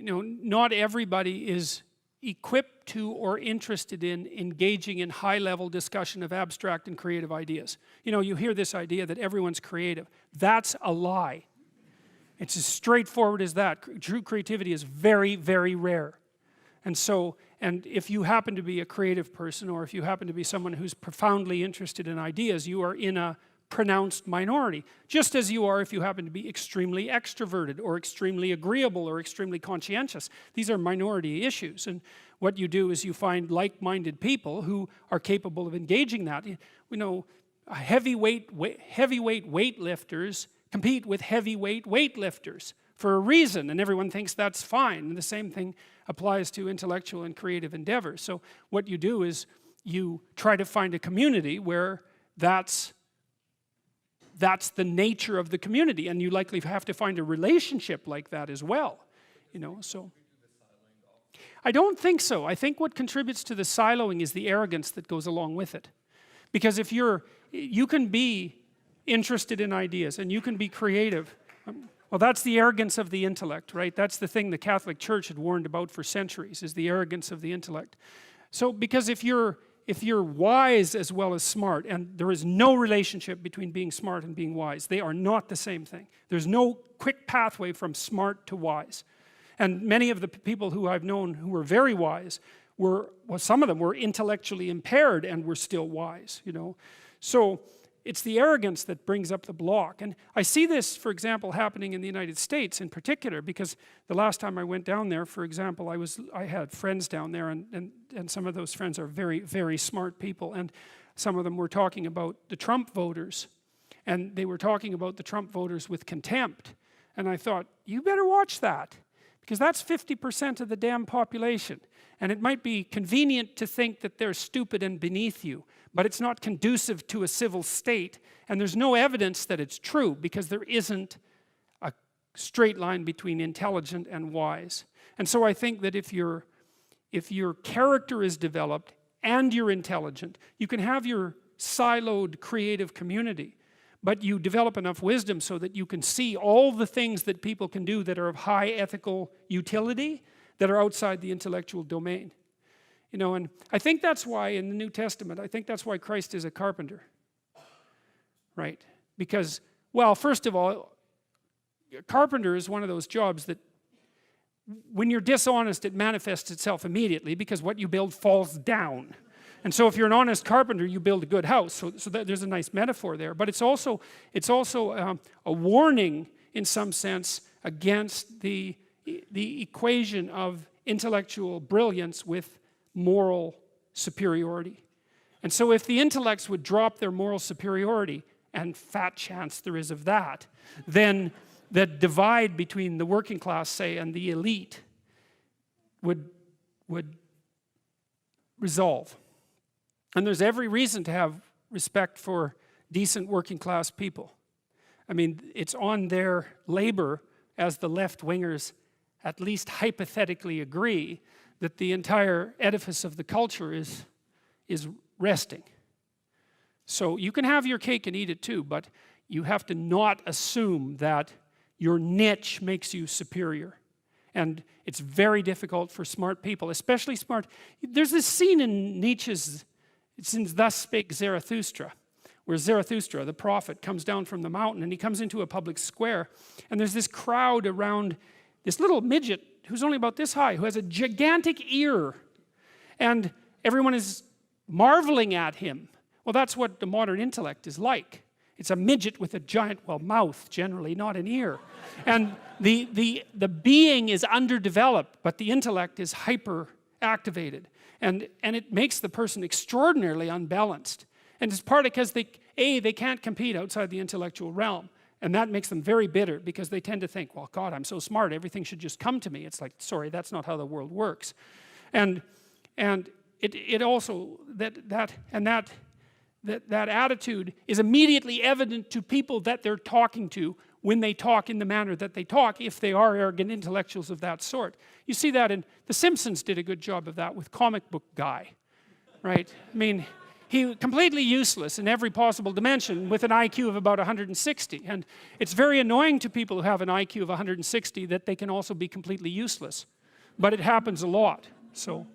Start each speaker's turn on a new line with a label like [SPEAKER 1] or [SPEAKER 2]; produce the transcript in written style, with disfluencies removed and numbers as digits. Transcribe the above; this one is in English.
[SPEAKER 1] not everybody is equipped to or interested in engaging in high-level discussion of abstract and creative ideas. You hear this idea that everyone's creative. That's a lie. It's as straightforward as that. True creativity is very, very rare. And if you happen to be a creative person, or if you happen to be someone who's profoundly interested in ideas, you are in a pronounced minority, just as you are if you happen to be extremely extroverted or extremely agreeable or extremely conscientious. These are minority issues, and what you do is you find like-minded people who are capable of engaging that. Heavyweight weightlifters compete with heavyweight weightlifters for a reason, and everyone thinks that's fine, and the same thing applies to intellectual and creative endeavors. So what you do is you try to find a community where that's the nature of the community, and you likely have to find a relationship like that as well. So I don't think so. I think what contributes to the siloing is the arrogance that goes along with it. Because if you can be interested in ideas and you can be creative, well, that's the arrogance of the intellect, right? That's the thing the Catholic Church had warned about for centuries, is the arrogance of the intellect. So because if you're wise as well as smart, and there is no relationship between being smart and being wise, they are not the same thing. There's no quick pathway from smart to wise. And many of the people who I've known who were very wise some of them were intellectually impaired and were still wise, So it's the arrogance that brings up the block. And I see this, for example, happening in the United States in particular, because the last time I went down there, for example, I had friends down there, and some of those friends are very, very smart people, and some of them were talking about the Trump voters, and they were talking about the Trump voters with contempt. And I thought, you better watch that, because that's 50% of the damn population. And it might be convenient to think that they're stupid and beneath you, but it's not conducive to a civil state, and there's no evidence that it's true, because there isn't a straight line between intelligent and wise. And so I think that if your character is developed and you're intelligent, you can have your siloed creative community, but you develop enough wisdom so that you can see all the things that people can do that are of high ethical utility that are outside the intellectual domain. And I think that's why in the New Testament, I think that's why Christ is a carpenter, right? Because, well, first of all, a carpenter is one of those jobs that when you're dishonest, it manifests itself immediately, because what you build falls down. And so if you're an honest carpenter, you build a good house. So there's a nice metaphor there. But it's also a warning, in some sense, against the equation of intellectual brilliance with moral superiority. And so if the intellects would drop their moral superiority, and fat chance there is of that, then the divide between the working class, say, and the elite would resolve. And there's every reason to have respect for decent working class people. I mean, it's on their labor, as the left-wingers at least hypothetically agree, that the entire edifice of the culture is resting. So you can have your cake and eat it too, but you have to not assume that your niche makes you superior. And it's very difficult for smart people, especially smart. There's this scene in Nietzsche's, it's in Thus Spake Zarathustra, where Zarathustra, the prophet, comes down from the mountain, and he comes into a public square, and there's this crowd around this little midget who's only about this high, who has a gigantic ear, and everyone is marveling at him. Well, that's what the modern intellect is like. It's a midget with a giant, well, mouth generally, not an ear. And the being is underdeveloped, but the intellect is hyper activated. And it makes the person extraordinarily unbalanced. And it's partly because they can't compete outside the intellectual realm. And that makes them very bitter, because they tend to think, well, God, I'm so smart, everything should just come to me. It's like, sorry, that's not how the world works. And it also, that attitude is immediately evident to people that they're talking to when they talk in the manner that they talk, if they are arrogant intellectuals of that sort. You see that in The Simpsons did a good job of that with Comic Book Guy, right? I mean, completely useless in every possible dimension with an IQ of about 160. And it's very annoying to people who have an IQ of 160 that they can also be completely useless. But it happens a lot, so.